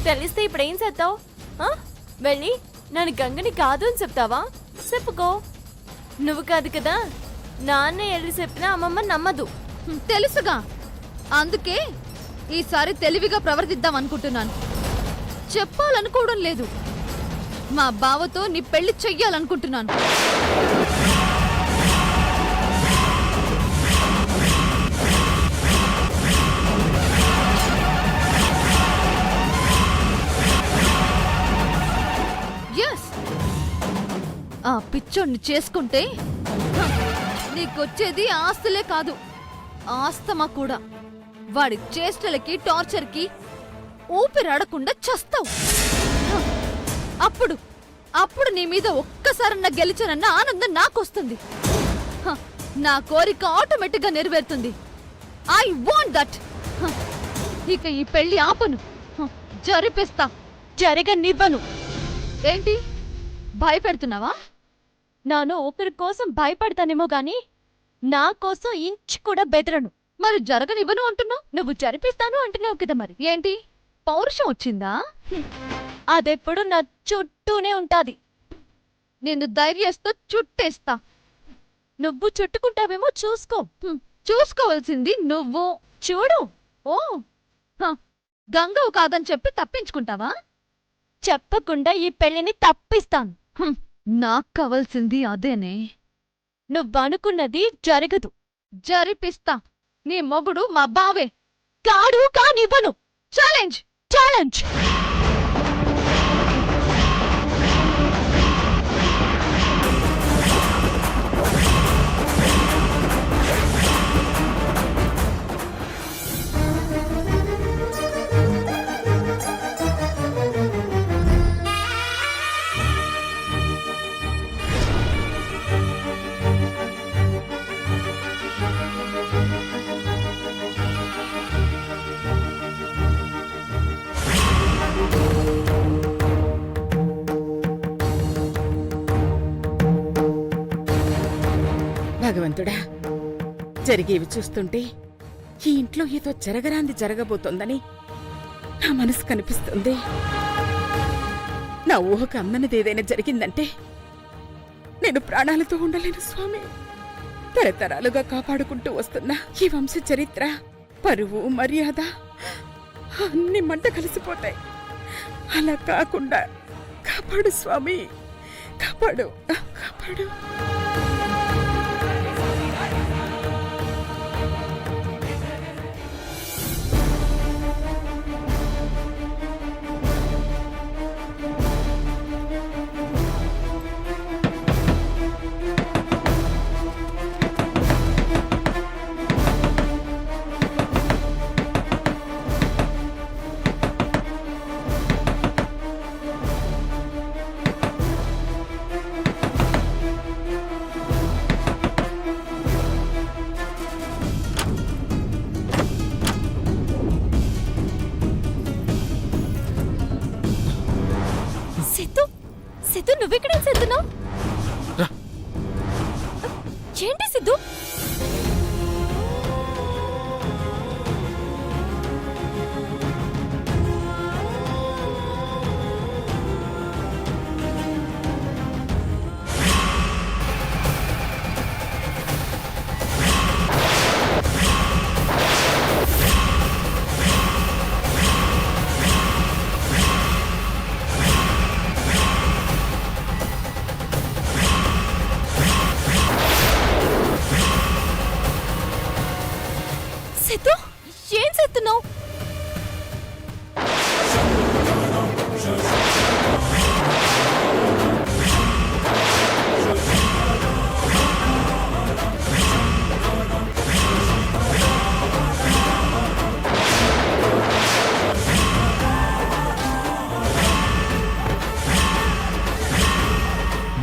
తెలిస్తే ఇప్పుడేం చేస్తావు? వెళ్ళి నన్ను గంగని కాదు అని చెప్తావా? చెప్పుకో. నువ్వు కాదు కదా, నాన్నే వెళ్ళి చెప్పినా అమ్మమ్మ నమ్మదు. తెలుసుగా, అందుకే ఈసారి తెలివిగా ప్రవర్తిద్దాం అనుకుంటున్నాను. చెప్పాలనుకోవడం లేదు. మా బావతో నీ పెళ్లి చెయ్యాలనుకుంటున్నాను. ఆ పిచ్చోడిని చేసుకుంటే నీకొచ్చేది ఆస్తులే కాదు, ఆస్తమా కూడా. వాడి చేష్టలకి టార్చర్కి ఊపిరాడకుండా చస్తావు. అప్పుడు అప్పుడు నీ మీద ఒక్కసారన్నా గెలిచానన్న ఆనందం నాకొస్తుంది. నా కోరిక ఆటోమేటిక్ గా నెరవేరుతుంది. I want that. ఇక ఈ పెళ్లి ఆపను, జరిపిస్తా. జరగనివ్వను. ఏంటి భయపెడుతున్నావా? నాను ఊపిరి కోసం భయపడతానేమో గాని నా కోసం ఇంచు కూడా బెదరను. మరి జరగనివ్వను అంటున్నావు. నువ్వు జరిపిస్తాను అంటున్నావు కదా, మరి ఏంటి పౌరుషం వచ్చిందా? అదెప్పుడు నా చుట్టూనే ఉంటాది. నిన్ను ధైర్యస్తో చుట్టేస్తా. నువ్వు చుట్టుకుంటావేమో చూసుకో. చూసుకోవాల్సింది నువ్వు. చూడు. ఓ గంగవు కాదని చెప్పి తప్పించుకుంటావా? చెప్పకుండా ఈ పెళ్లిని తప్పిస్తాను. నాకు కావాల్సింది అదేనే. నువ్వనుకున్నది జరగదు. జరిపిస్తా. నీ మొగుడు మా బావే. కాడు కానివ్వను. ఛాలెంజ్. ఛాలెంజ్. భగవంతుడా, జరిగేవి చూస్తుంటే ఈ ఇంట్లో ఏదో జరగరాంది జరగబోతోందని నా మనసు కనిపిస్తుంది. నా ఊహకు అందనిది ఏదైనా జరిగిందంటే నేను ప్రాణాలతో ఉండలేను స్వామి. తరతరాలుగా కాపాడుకుంటూ వస్తున్న ఈ వంశ చరిత్ర, పరువు, మర్యాద అన్ని మంట కలిసిపోతాయి. అలా కాకుండా కాపాడు స్వామి, కాపాడు, కాపాడు. సిద్ధు, నువ్వెక్కడేం చేస్తున్నావు? ఏంటి సిద్ధు? సిద్ధు, ఏం చేస్తున్నావు?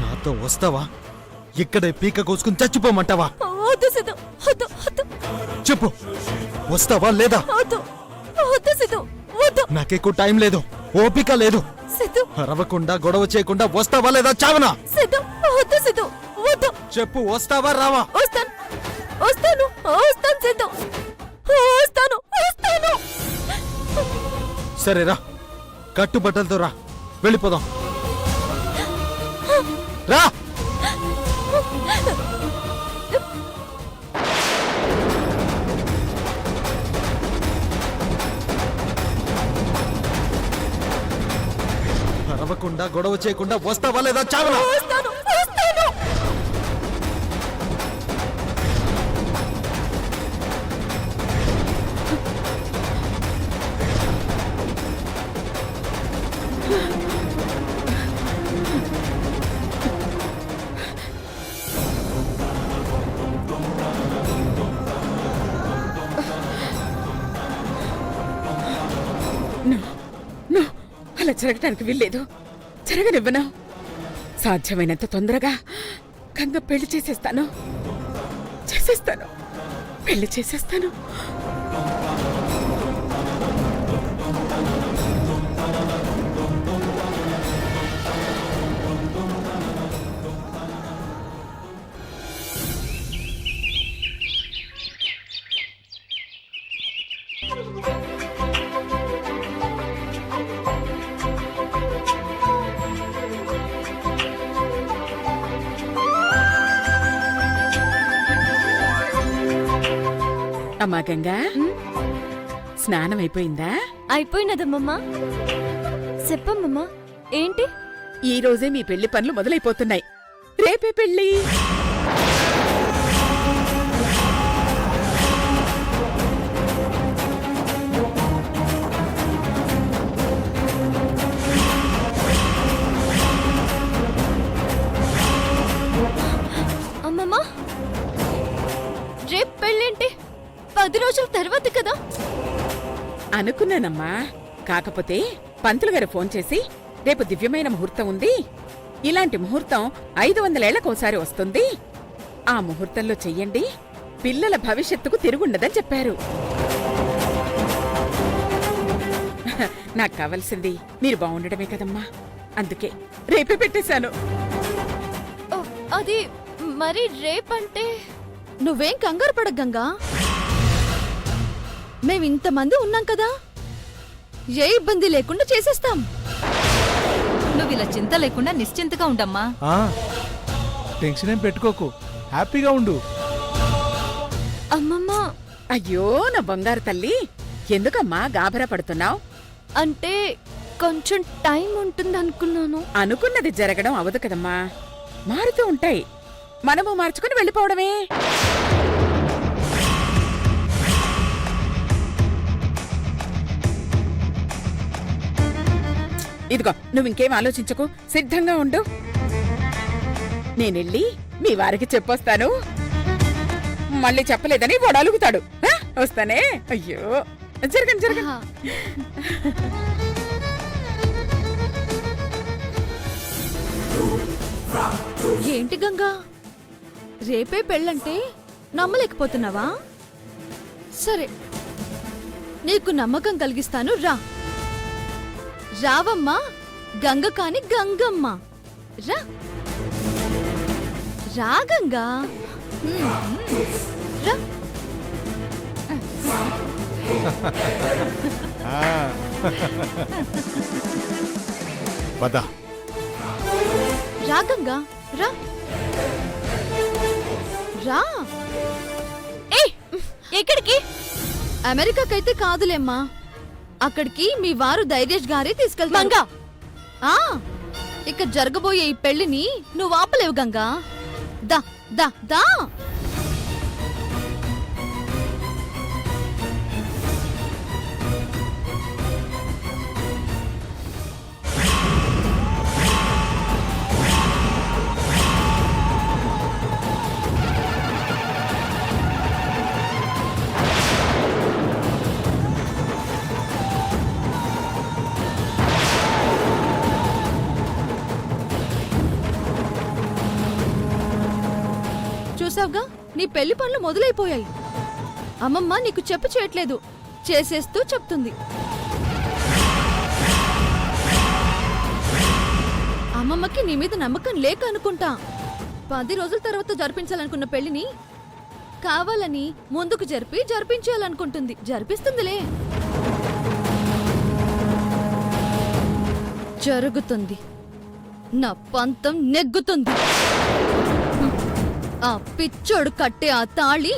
నాతో వస్తావా? ఇక్కడే పీక కోసుకుని చచ్చిపోమంటావా? వద్దు సిద్ధు, వద్దు వద్దు. చెప్పు, వస్తావా లేదా? వద్దు వద్దు సిద్ధు, వద్దు. నాకెక్కువ టైం లేదు, ఓపిక లేదు. సిద్ధు, అరవకుండా గొడవ చేయకుండా వస్తావా లేదా చావనా? సిద్ధు, వద్దు సిద్ధు, వద్దు. చెప్పు, వస్తావా రావా? వస్తాను, వస్తాను, వస్తాను సిద్ధు, వస్తాను, వస్తాను. సరేరా, కట్టుబట్టలతో రా, వెళ్ళిపోదాం. రా. అరవకుండా గొడవ చేయకుండా వస్తావా లేదా చావనా? నో, అలా జరగటానికి వీల్లేదు. జరగనివ్వను. సాధ్యమైనంత తొందరగా గంగ పెళ్లి చేసేస్తాను. పెళ్లి చేసేస్తాను. అమ్మా గంగా, స్నానం అయిపోయిందా? అయిపోయినదమ్మమ్మా. చెప్పమ్మమ్మా, ఏంటి? ఈ రోజే మీ పెళ్లి పనులు మొదలైపోతున్నాయి. రేపే పెళ్లి. అమ్మమ్మా, రేపు పెళ్ళేంటి? 10 రోజుల తర్వాత కదా. అనుకున్నానమ్మా. కాకపోతే పంతులు గారు ఫోన్ చేసి, రేపు దివ్యమైన ముహూర్తం ఉంది, ఇలాంటి ముహూర్తం 500 ఏళ్లకోసారి వస్తుంది, ఆ ముహూర్తంలో చెయ్యండి, పిల్లల భవిష్యత్తుకు తిరుగుండదని చెప్పారు. నాకు కావలసింది మీరు బాగుండడమే కదమ్మా. అందుకే రేపే పెట్టేశాను. ఓ, అది మరి రేపంటే? నువ్వేం కంగారు పడకు గంగా. మేమింతమంది ఉన్నాం కదా, ఏ ఇబ్బంది లేకుండా చేసేస్తాం. నువ్వు ఇలా చింత లేకుండా నిశ్చింతగా ఉండమ్మా. టెన్షన్ ఏం పెట్టుకోకు, హ్యాపీగా ఉండు. అమ్మమ్మా, అయ్యో నా బంగారు తల్లి, ఎందుకమ్మా గాభరా పడుతున్నావు? అంటే కొంచెం టైం ఉంటుందనుకున్నాను. అనుకున్నది జరగడం అవదు కదమ్మా, మారుతూ ఉంటాయి. మనము మార్చుకుని వెళ్ళిపోవడమే. ఇదిగో, నువ్వింకేం ఆలోచించకు, సిద్ధంగా ఉండు. నేనెళ్ళి మీ వారికి చెప్పొస్తాను. మళ్ళీ చెప్పలేదని వాడు అలుగుతాడు. వస్తానే. అయ్యో, జరగండి జరగండి. ఏంటి గంగా, రేపే పెళ్ళంటే నమ్మలేకపోతున్నావా? సరే, నీకు నమ్మకం కలిగిస్తాను. రావమ్మా గంగ కాని గంగమ్మ. రా గంగా. రా. పద. రా గంగా, రా. రా. ఎక్కడికి? అమెరికాకైతే కాదులేమ్మా, అక్కడికి మీ వారు ధైర్యేష్ గారే తీసుకెళ్తారు. ఇక జరగబోయే ఈ పెళ్లిని నువ్వు ఆపలేవు గంగా. దా దా దా. చూసావుగా, నీ పెళ్లి పనులు మొదలైపోయాయి. అమ్మమ్మ నీకు చెప్పు చేయట్లేదు, చేసేస్తూ చెప్తుంది. అమ్మమ్మకి నీ మీద నమ్మకం లేక అనుకుంటా 10 రోజుల తర్వాత జరిపించాలనుకున్న పెళ్లిని కావాలని ముందుకు జరిపించేయాలనుకుంటుంది. జరిపిస్తుందిలే. జరుగుతుంది. నా పంతం నెగ్గుతుంది. ఆ పిచ్చోడు కట్టే ఆ తాళి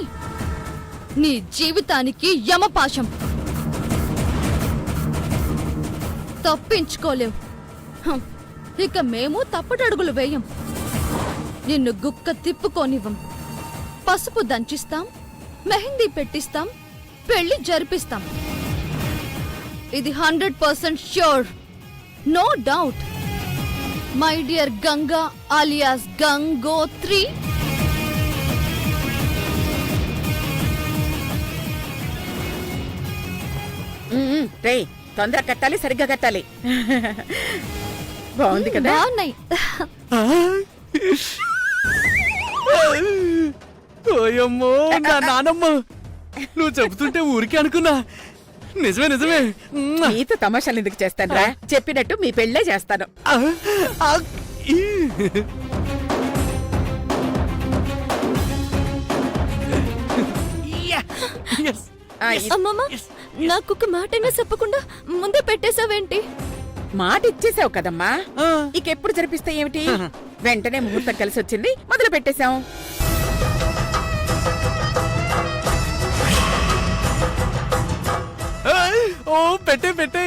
నీ జీవితానికి యమపాశం. తప్పించుకోలేవు. హం, ఇక మేము తప్పటడుగులు వేయం. నిన్ను గుక్క తిప్పుకోనివ్వం. పసుపు దంచిస్తాం, మెహందీ పెట్టిస్తాం, పెళ్లి జరిపిస్తాం. ఇది 100% sure, no doubt. My dear Ganga alias Gangotri, రే తొందర కట్టాలి, సరిగ్గా కట్టాలి. బాగుంది కదా? బాగున్నాయి. ఓయమ్మో నా నానమ్మ, నువ్వు చెబుతుంటే ఊరికే అనుకున్నా. నిజమే నిజమే. నీతో తమాషాలు ఎందుకు చేస్తాను రా? చెప్పినట్టు మీ పెళ్ళే చేస్తాను. ఆ, ఆ, ఈ. Yeah, yes. ఆ, అమ్మమ్మ, నాకు ఒక మాటైనా చెప్పకుండా ముందే పెట్టేశావేంటి? మాట ఇచ్చేసావు కదమ్మా. ఆ. ఇకెప్పుడు జరిపిస్తే ఏమిటి? వెంటనే ముహూర్తం కలిసి వచ్చింది, మొదలు పెట్టేశాం. ఏయ్, ఓ పెట్టే పెట్టే.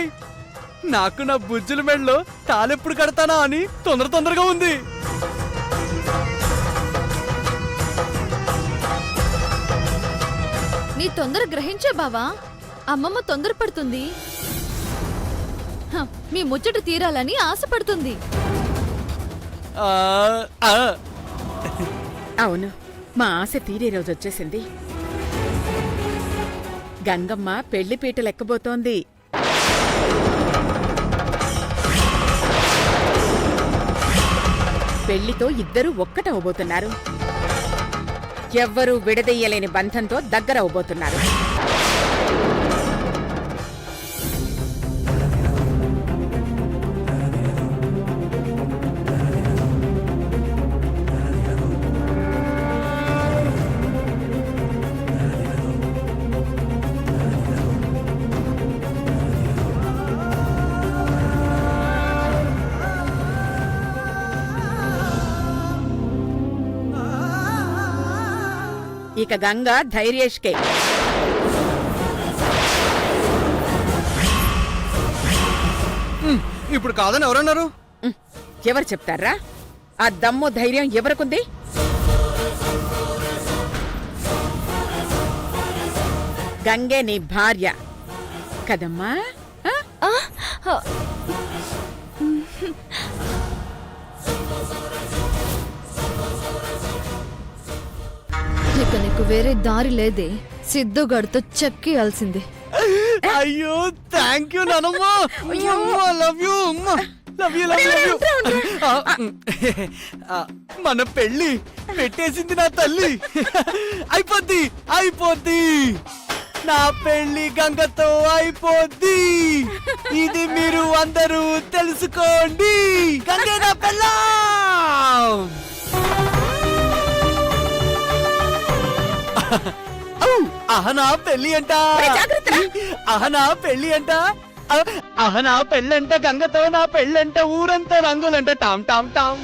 నాకు నా బుజ్జుల మెడలో తాళెప్పుడు కడతానా అని తొందరగా ఉంది. నీ తొందర గ్రహించే బావా, అమ్మమ్మ తొందరపడుతుంది. హ, మీ ముచ్చట తీరాలని ఆశపడుతుంది. ఆ, ఆ. అవును, మా ఆశ తీరే రోజు వచ్చేసింది. గంగమ్మ పెళ్లి పీట లెక్కబోతోంది. పెళ్లితో ఇద్దరూ ఒక్కటవబోతున్నారు. ఎవ్వరూ విడదీయలేని బంధంతో దగ్గరవబోతున్నారు. ఇక గంగా ధైర్యేష్కే. ఇప్పుడు కాదని ఎవరన్నారు? ఎవరు చెప్తారా? ఆ దమ్ము ధైర్యం ఎవరికుంది? గంగే నీ భార్య కదమ్మా. ఆ? ఇక నీకు వేరే దారి లేదే. సిద్ధుగాడితో చెక్కియాల్సిందే. అయ్యో థ్యాంక్ యూ నానమ్మ. Love you love you love you. మన పెళ్ళి పెట్టేసింది నా తల్లి. అయిపోద్ది అయిపోద్ది. నా పెళ్లి గంగతో అయిపోద్ది. ఇది మీరు అందరూ తెలుసుకోండి. గంగే నా పెళ్ళాం. అహనా పెళ్లి అంట. అహనా పెళ్లి అంట. అహనా పెళ్ళంట. గంగతో నా పెళ్ళంట. ఊరంతా రంగులంట. టామ్ టామ్ టామ్.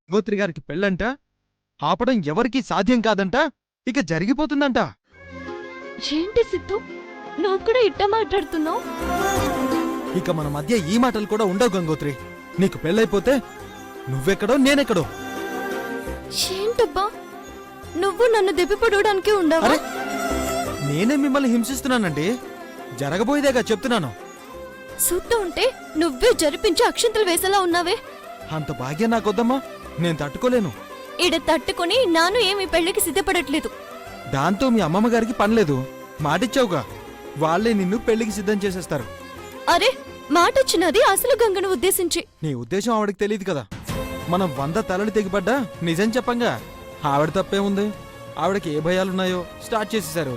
గోత్రి గారికి పెళ్ళంట. ఆపడం ఎవరికీ సాధ్యం కాదంట. ఇక జరిగిపోతుందంట. ఏంటి సిద్ధు, నాకు కూడా ఇట్ట మాట్లాడుతున్నావు? ఇక మన మధ్య ఈ మాటలు కూడా ఉండవు గంగోత్రి. నీకు పెళ్ళైపోతే నువ్వెక్కడో నేనెక్కడో. ఏంటబ్బా, నువ్వు నన్ను దెబ్బి పడడానికి ఉండవా? అరే నేనే మిమ్మల్ని హింసిస్తున్నానండి. జరగబోయేదేగా చెప్తున్నాను. చూస్తూ ఉంటే నువ్వే జరిపించి అక్షంతలు వేసేలా ఉన్నావే. అంత భాగ్యం నాకొద్దమ్మా, నేను తట్టుకోలేను. ఈడ తట్టుకుని నాను ఏమి పెళ్లికి సిద్ధపడట్లేదు. దాంతో మీ అమ్మమ్మ గారికి పనిలేదు. మాటిచ్చావుగా, వాళ్లే నిన్ను పెళ్లికి సిద్ధం చేసేస్తారు. అరే మాటొచ్చినది అసలు గంగను ఉద్దేశించి. నీ ఉద్దేశం ఆవిడకి తెలియదు కదా. మనం 100 తలలు తెగిపడ్డా నిజం చెప్పంగా. ఆవిడ తప్పే ఉంది. ఆవిడకి ఏ భయాలున్నాయో స్టార్ట్ చేసేశారు.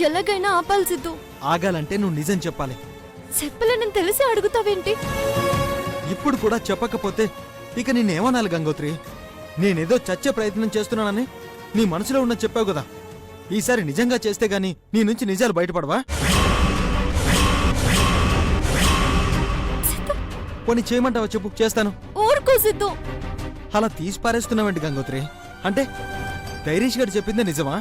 ఎలాగైనా ఆపాలి సిద్ధు. ఆగాలంటే నువ్వు నిజం చెప్పాలి. చెప్పలేనని తెలిసి అడుగుతావేంటి? ఇప్పుడు కూడా చెప్పకపోతే ఇక నిన్నేమనాలి గంగోత్రి? నేనేదో చచ్చే ప్రయత్నం చేస్తున్నానని నీ మనసులో ఉన్న చెప్పావు కదా. ఈసారి నిజంగా చేస్తే గాని నీ నుంచి నిజాలు బయటపడవా? పోనీ చేయమంటావా చెప్పు, చేస్తాను. ఊరుకో సిద్ధు. అలా తీసి పారేస్తున్నావేంటి గంగోత్రి? అంటే ధైర్యష్ గారు చెప్పిందే నిజమా?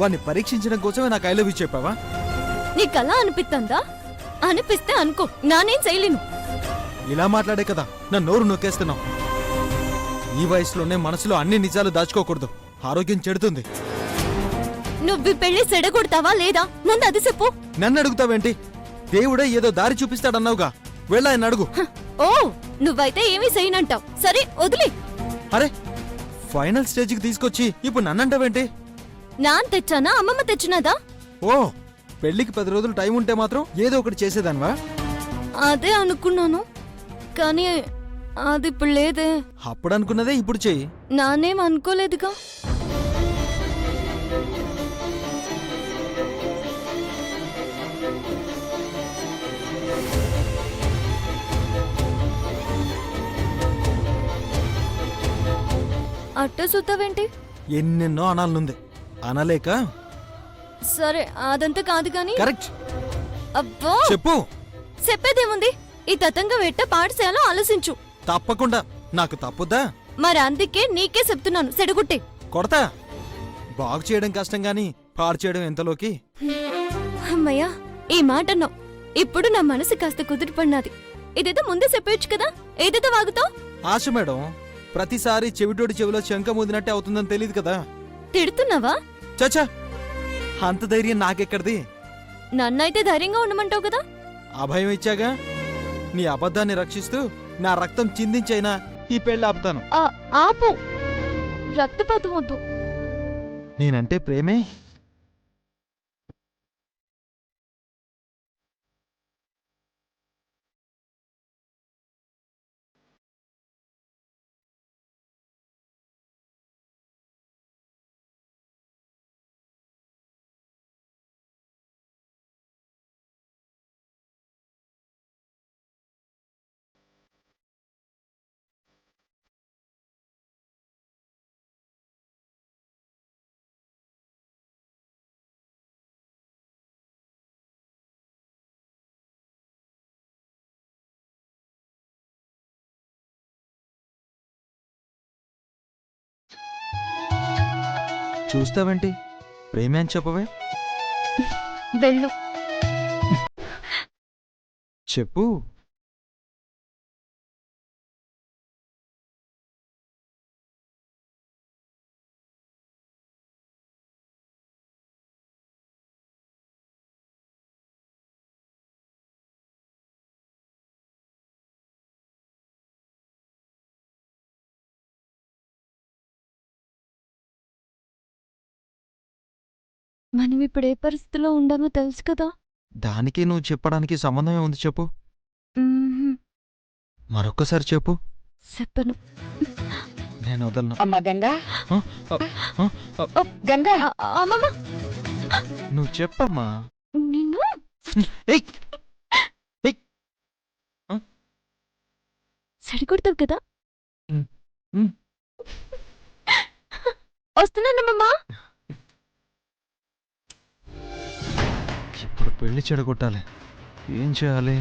వాణ్ణి పరీక్షించడం కోసమే నాకు ఐ లవ్ యూ చెప్పావా? నీకలా అనిపిస్తుందా? అనిపిస్తే అనుకో, నానేం చేయలేను. ఇలా మాట్లాడే కదా నా నోరు నొక్కేస్తున్నావు. ఈ వయసులోనే మనసులో అన్ని నిజాలు దాచుకోకూడదు. ఆరోగ్యం చెడుతుంది. నువ్వు పెళ్లి సెడగొడతావా లేదా? ముందు అది చెప్పు. నన్ను అడుగుతావేంటి? దేవుడే ఏదో దారి చూపిస్తాడన్నావుగా, వెళ్ళాయని అడుగు. ఓ నువ్వైతే ఏమీ చేయనంటావు. సరే వదిలే. అరే ఫైనల్ స్టేజ్కి తీసుకొచ్చి ఇప్పుడు నన్నంటావేంటి? నాన్ తెచ్చానా అమ్మమ్మ తెచ్చినదా? ఓ పెళ్లికి 10 రోజులు టైం ఉంటే మాత్రం ఏదో ఒకటి చేసేదాన్వా? అదే అనుకున్నాను, కానీ అది ఇప్పుడు లేదే. అప్పుడు అనుకున్నదే ఇప్పుడు చెయ్యి. నానేం అనుకోలేదుగా. అట్ట చూస్తావేంటి? ఎన్నెన్నో అనాలనుంది, అనలేక. సరే అదంతా కాదు కాని. కరెక్ట్, అబ్బో చెప్పు. చెప్పేదేముంది? ఈ తతంగం ఎట్ట పాఠశాలలో ఆలోచించు. తప్పకుండా. నాకు తప్పుద్దా? మరి అందుకే నీకే చెప్తున్నాను, సెడగుట్టే. కొడతా. బాగు చేయడం కష్టం గాని పాడు చేయడం ఎంతలోకి. అమ్మయ్యా ఈ మాట అన్నావు. ఇప్పుడు నా మనసు కాస్త కుదురుపడినది. ఇదేదో ముందే చెప్పొచ్చు కదా, ఏదేదో వాగుతావు. ఆశ మేడం, ప్రతిసారి చెవిటోడి చెవిలో శంఖ ముదినట్టే అవుతుందని తెలియదు కదా. తిడుతున్నావా? చచ్చా, అంత ధైర్యం నాకెక్కడిది? నన్నైతే ధైర్యంగా ఉండమంటావు కదా. అభయం ఇచ్చాగా. నీ అబద్ధాన్ని రక్షిస్తూ నా రక్తం చిందించైనా ఈ పెళ్లి ఆపుతాను. ఆపు, రక్తపాతం వద్దు. నేనంటే ప్రేమే. చూస్తావేంటి? ప్రేమే అని చెప్పవే. వెళ్ళు. చెప్పు. మనం ఇప్పుడు ఏ పరిస్థితిలో ఉండాలో తెలుసు కదా. దానికి నువ్వు చెప్పడానికి సంబంధమే ఉంది. చెప్పు. మరొక్కసారి చెప్పు. చెప్పను. నేను వదలను. అమ్మా గంగా, ఆ, ఆ, ఆ, గంగా, అమ్మమ్మ నువ్వు చెప్పమ్మా. నిన్ను ఏయ్, ఏయ్. సరికొడతావు కదా. ఉమ్. వస్తున్నానమ్మమ్మా. ఇప్పుడు పెళ్లి చెడగొట్టాలి. ఏం చేయాలి?